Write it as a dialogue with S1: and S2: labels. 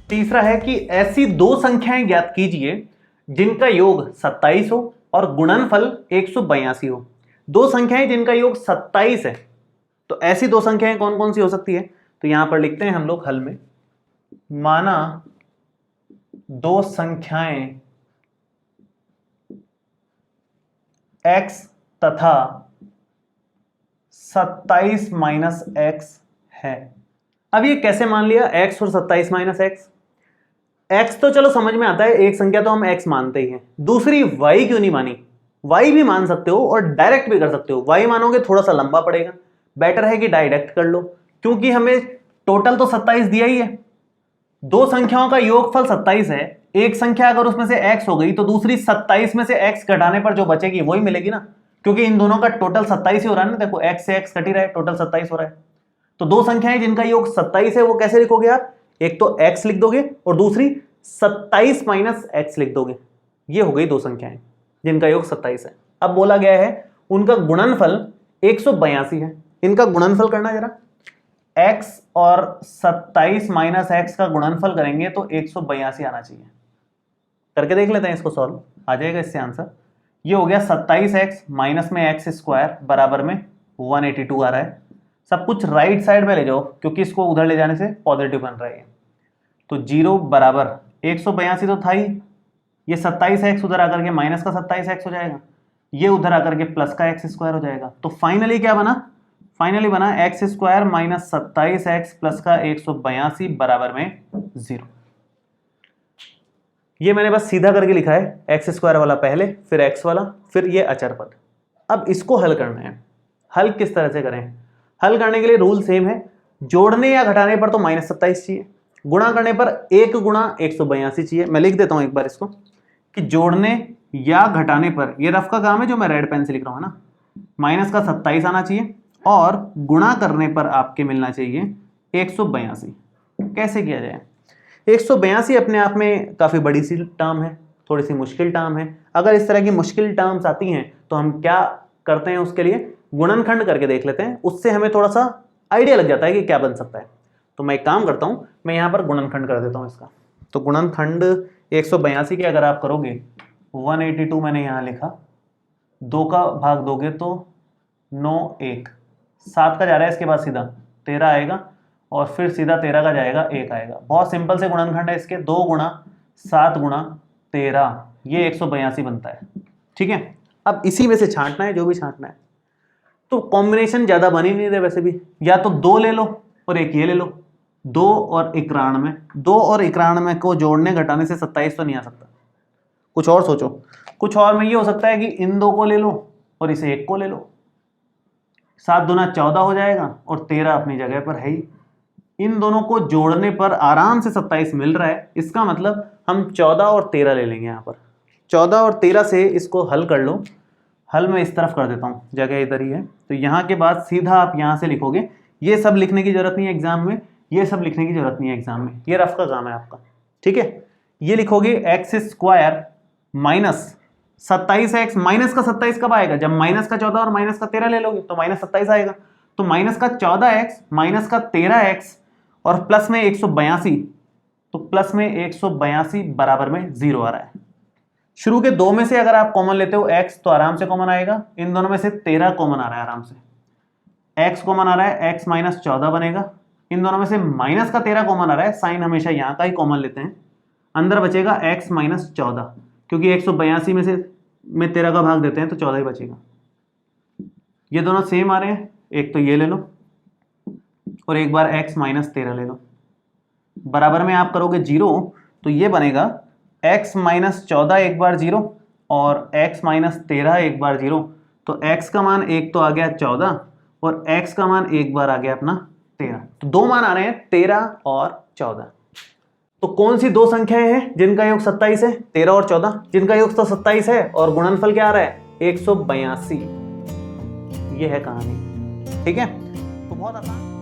S1: तीसरा है कि ऐसी दो संख्याएं ज्ञात कीजिए जिनका योग 27 हो और गुणनफल 182 हो। दो संख्याएं जिनका योग 27 है, तो ऐसी दो संख्याएं कौन कौन सी हो सकती है? तो यहां पर लिखते हैं हम लोग हल में, माना दो संख्याएं x तथा 27 माइनस एक्स है। अब ये कैसे मान लिया x और 27 माइनस एक्स? x तो चलो समझ में आता है, एक संख्या तो हम x मानते ही हैं, दूसरी y क्यों नहीं मानी? y भी मान सकते हो और डायरेक्ट भी कर सकते हो। y मानोगे थोड़ा सा लंबा पड़ेगा, बेटर है कि डायरेक्ट कर लो, क्योंकि हमें टोटल तो 27 दिया ही है। दो संख्याओं का योगफल 27 है, एक संख्या अगर उसमें से x हो गई तो दूसरी 27 में से x घटाने पर जो बचेगी वही मिलेगी ना, क्योंकि इन दोनों का टोटल 27 ही हो रहा है ना। देखो x से x कट ही रहा है, टोटल 27 हो रहा है। तो दो संख्याएं जिनका योग 27 है वो कैसे लिखोगे आप? एक तो x लिख दोगे और दूसरी 27 माइनस एक्स लिख दोगे। ये हो गई दो संख्याएं जिनका योग 27 है। अब बोला गया है उनका गुणनफल 182 है। इनका गुणनफल करना जरा, x और 27 माइनस एक्स का गुणनफल करेंगे तो 182 आना चाहिए। करके देख लेते हैं इसको, सॉल्व आ जाएगा इससे आंसर। ये हो गया 27x माइनस में एक्स स्क्वायर बराबर में 182 आ रहा है। सब कुछ राइट साइड में ले जाओ, क्योंकि इसको उधर ले जाने से पॉजिटिव बन रहा है। तो 0 बराबर 182 तो था ही, ये 27x उधर आकर के माइनस का 27x हो जाएगा, ये उधर आकर के प्लस का एक्स स्क्वायर हो जाएगा। तो फाइनली क्या बना? फाइनली बना x square minus 27x plus का 182 बराबर में 0। ये मैंने बस सीधा करके लिखा है, एक्स स्क्वायर वाला पहले, फिर एक्स वाला, फिर ये अचर पद। अब इसको हल करना है। हल किस तरह से करें? हल करने के लिए रूल सेम है, जोड़ने या घटाने पर तो माइनस 27 चाहिए, गुणा करने पर 1 गुणा 182 चाहिए। मैं लिख देता हूं एक बार इसको कि जोड़ने या घटाने पर, ये रफ का काम है जो मैं रेड पेन से लिख रहा हूं ना, माइनस का 27 आना चाहिए और गुणा करने पर आपके मिलना चाहिए 182। कैसे किया जाए? 182 अपने आप में काफी बड़ी सी टर्म है, थोड़ी सी मुश्किल टर्म है। अगर इस तरह की मुश्किल टर्म्स आती हैं तो हम क्या करते हैं, उसके लिए गुणनखंड करके देख लेते हैं, उससे हमें थोड़ा सा आइडिया लग जाता है कि क्या बन सकता है। तो मैं एक काम करता हूं, मैं यहां पर गुणनखंड कर देता हूं इसका। तो गुणनखंड 182 के अगर आप करोगे, 182 मैंने यहां लिखा, 2 का भाग दोगे तो 9, 1, 7 का जा रहा है इसके बाद सीधा 13 आएगा और फिर सीधा 13 का जाएगा 1 आएगा। बहुत सिंपल से गुणनखंड है इसके, 2 गुणा 7 गुणा 13, ये 182 बनता है। ठीक है, अब इसी में से छांटना है जो भी छांटना है। तो कॉम्बिनेशन ज्यादा बन ही नहीं रहे वैसे भी, या तो 2 ले लो और एक ये ले लो, 2 और 91, 2 और 91 को जोड़ने घटाने से 27 तो नहीं आ सकता। कुछ और सोचो, कुछ और में ये हो सकता है कि इन 2 को ले लो और इसे 1 को ले लो, 7 दूना 14 हो जाएगा और 13 अपनी जगह पर है ही। इन दोनों को जोड़ने पर आराम से 27 मिल रहा है, इसका मतलब हम 14 और 13 ले लेंगे। यहाँ पर 14 और 13 से इसको हल कर लो। हल मैं इस तरफ कर देता हूँ, जगह इधर ही है। तो यहाँ के बाद सीधा आप यहाँ से लिखोगे, ये सब लिखने की जरूरत नहीं है एग्जाम में, ये सब लिखने की जरूरत नहीं है एग्जाम में, ये रफ का काम है आपका। ठीक है, ये लिखोगे x square minus 27x, minus का 27 कब आएगा? जब माइनस का 14 और माइनस का 13 ले लोगे तो माइनस 27 आएगा। तो माइनस का 14x माइनस का 13x और प्लस में 182, तो प्लस में 182 बराबर में 0 आ रहा है। शुरू के 2 में से अगर आप कॉमन लेते हो x तो आराम से कॉमन आएगा, इन दोनों में से 13 कॉमन आ रहा है आराम से, x कॉमन आ रहा है, x माइनस 14 बनेगा। इन दोनों में से माइनस का 13 कॉमन आ रहा है, साइन हमेशा यहाँ का ही कॉमन लेते हैं, अंदर बचेगा x माइनस 14, क्योंकि 182 में से 13 का भाग देते हैं तो 14 ही बचेगा। ये दोनों सेम आ रहे हैं, एक तो ये ले लो और एक बार x माइनस 13 ले लो। बराबर में आप करोगे 0 तो ये बनेगा x माइनस 14 एक बार 0 और x माइनस 13 एक बार 0। तो x का मान एक तो आ गया 14 और x का मान एक बार आ गया अपना 13। तो 2 मान आ रहे हैं 13 और 14। तो कौन सी दो संख्याएं हैं जिनका योग 27 है? 13 और 14। जिनका योग तो 27 है और गुणनफल क्या आ रहा है? 182। ये है कहानी। ठीक है, तो बहुत आसान।